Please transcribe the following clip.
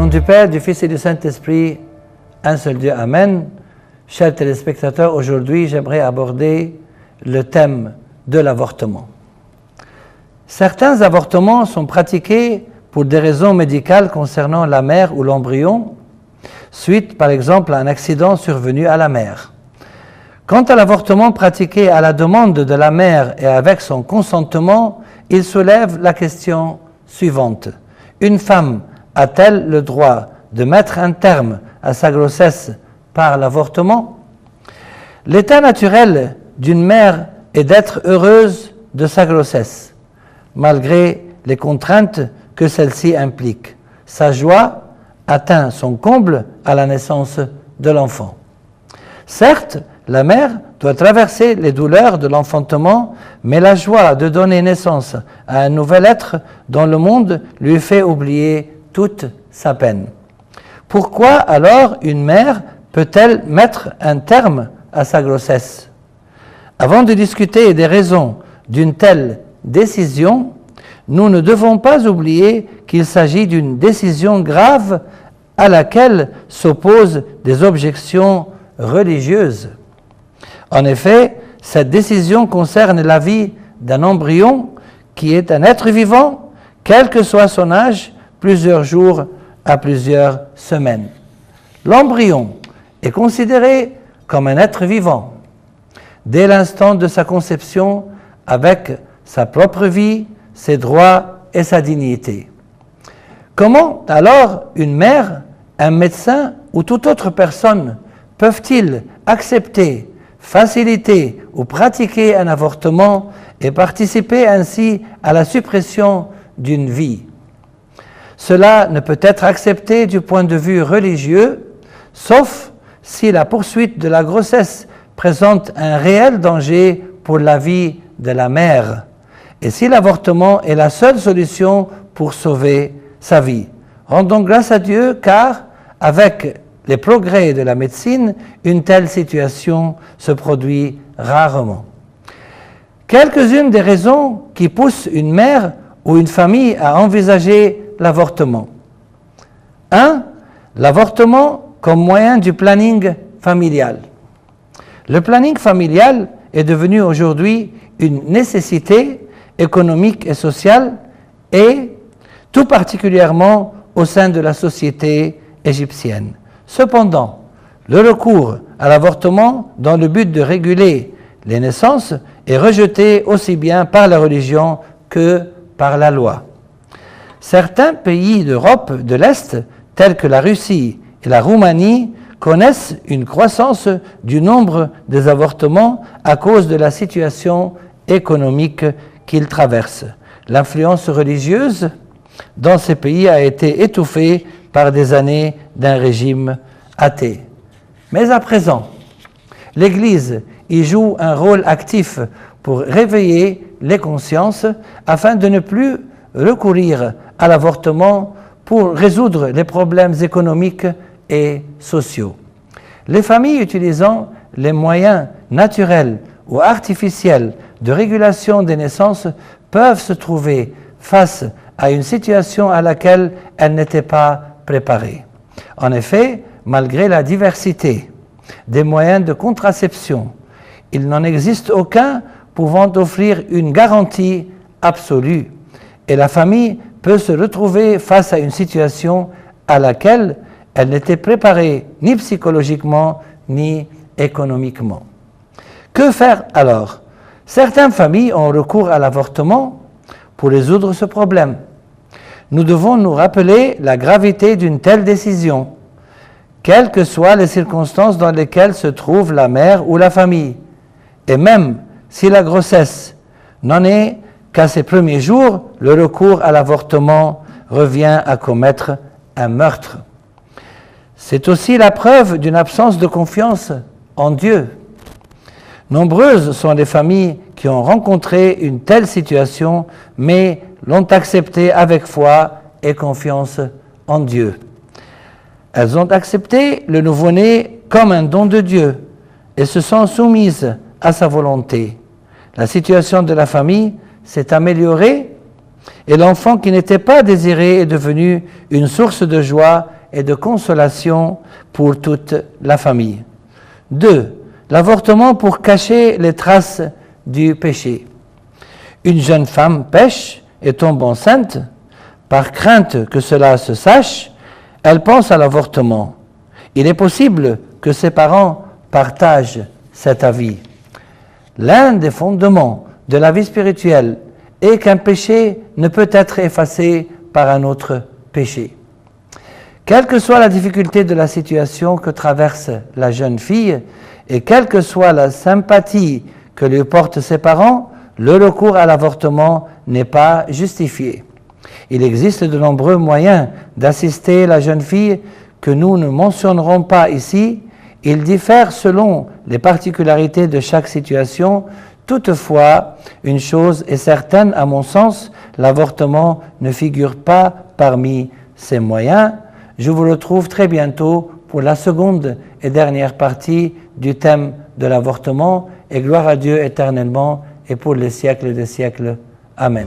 nom du Père, du Fils et du Saint-Esprit, un seul Dieu, Amen. Chers téléspectateurs, aujourd'hui, j'aimerais aborder le thème de l'avortement. Certains avortements sont pratiqués pour des raisons médicales concernant la mère ou l'embryon, suite par exemple à un accident survenu à la mère. Quant à l'avortement pratiqué à la demande de la mère et avec son consentement, il soulève la question suivante. Une femme a-t-elle le droit de mettre un terme à sa grossesse par l'avortement? L'état naturel d'une mère est d'être heureuse de sa grossesse, malgré les contraintes que celle-ci implique. Sa joie atteint son comble à la naissance de l'enfant. Certes, la mère doit traverser les douleurs de l'enfantement, mais la joie de donner naissance à un nouvel être dans le monde lui fait oublier toute sa peine. Pourquoi alors une mère peut-elle mettre un terme à sa grossesse? Avant de discuter des raisons d'une telle décision, nous ne devons pas oublier qu'il s'agit d'une décision grave à laquelle s'opposent des objections religieuses. En effet, cette décision concerne la vie d'un embryon qui est un être vivant, quel que soit son âge, plusieurs jours à plusieurs semaines. L'embryon est considéré comme un être vivant dès l'instant de sa conception, avec sa propre vie, ses droits et sa dignité. Comment alors une mère, un médecin ou toute autre personne peuvent-ils accepter, faciliter ou pratiquer un avortement et participer ainsi à la suppression d'une vie? Cela ne peut être accepté du point de vue religieux, sauf si la poursuite de la grossesse présente un réel danger pour la vie de la mère, et si l'avortement est la seule solution pour sauver sa vie. Rendons grâce à Dieu, car avec les progrès de la médecine, une telle situation se produit rarement. Quelques-unes des raisons qui poussent une mère ou une famille à envisager l'avortement. 1. L'avortement comme moyen du planning familial. Le planning familial est devenu aujourd'hui une nécessité économique et sociale, et tout particulièrement au sein de la société égyptienne. Cependant, le recours à l'avortement dans le but de réguler les naissances est rejeté aussi bien par la religion que par la loi. Certains pays d'Europe de l'Est, tels que la Russie et la Roumanie, connaissent une croissance du nombre des avortements à cause de la situation économique qu'ils traversent. L'influence religieuse dans ces pays a été étouffée par des années d'un régime athée. Mais à présent, l'Église y joue un rôle actif pour réveiller les consciences afin de ne plus recourir à l'avortement pour résoudre les problèmes économiques et sociaux. Les familles utilisant les moyens naturels ou artificiels de régulation des naissances peuvent se trouver face à une situation à laquelle elles n'étaient pas préparées. En effet, malgré la diversité des moyens de contraception, il n'en existe aucun pouvant offrir une garantie absolue, et la famille peut se retrouver face à une situation à laquelle elle n'était préparée ni psychologiquement ni économiquement. Que faire alors? Certaines familles ont recours à l'avortement pour résoudre ce problème. Nous devons nous rappeler la gravité d'une telle décision, quelles que soient les circonstances dans lesquelles se trouve la mère ou la famille. Et même si la grossesse n'en est qu'à ses premiers jours, le recours à l'avortement revient à commettre un meurtre. C'est aussi la preuve d'une absence de confiance en Dieu. Nombreuses sont les familles qui ont rencontré une telle situation, mais l'ont acceptée avec foi et confiance en Dieu. Elles ont accepté le nouveau-né comme un don de Dieu et se sont soumises à sa volonté. La situation de la famille s'est améliorée et l'enfant qui n'était pas désiré est devenu une source de joie et de consolation pour toute la famille. 2. L'avortement pour cacher les traces du péché. Une jeune femme pêche et tombe enceinte. Par crainte que cela se sache, elle pense à l'avortement. Il est possible que ses parents partagent cet avis. L'un des fondements de la vie spirituelle est qu'un péché ne peut être effacé par un autre péché. Quelle que soit la difficulté de la situation que traverse la jeune fille et quelle que soit la sympathie que lui portent ses parents, le recours à l'avortement n'est pas justifié. Il existe de nombreux moyens d'assister la jeune fille que nous ne mentionnerons pas ici. Ils diffèrent selon les particularités de chaque situation. Toutefois, une chose est certaine, à mon sens, l'avortement ne figure pas parmi ces moyens. Je vous retrouve très bientôt pour la seconde et dernière partie du thème de l'avortement, et gloire à Dieu éternellement et pour les siècles des siècles. Amen.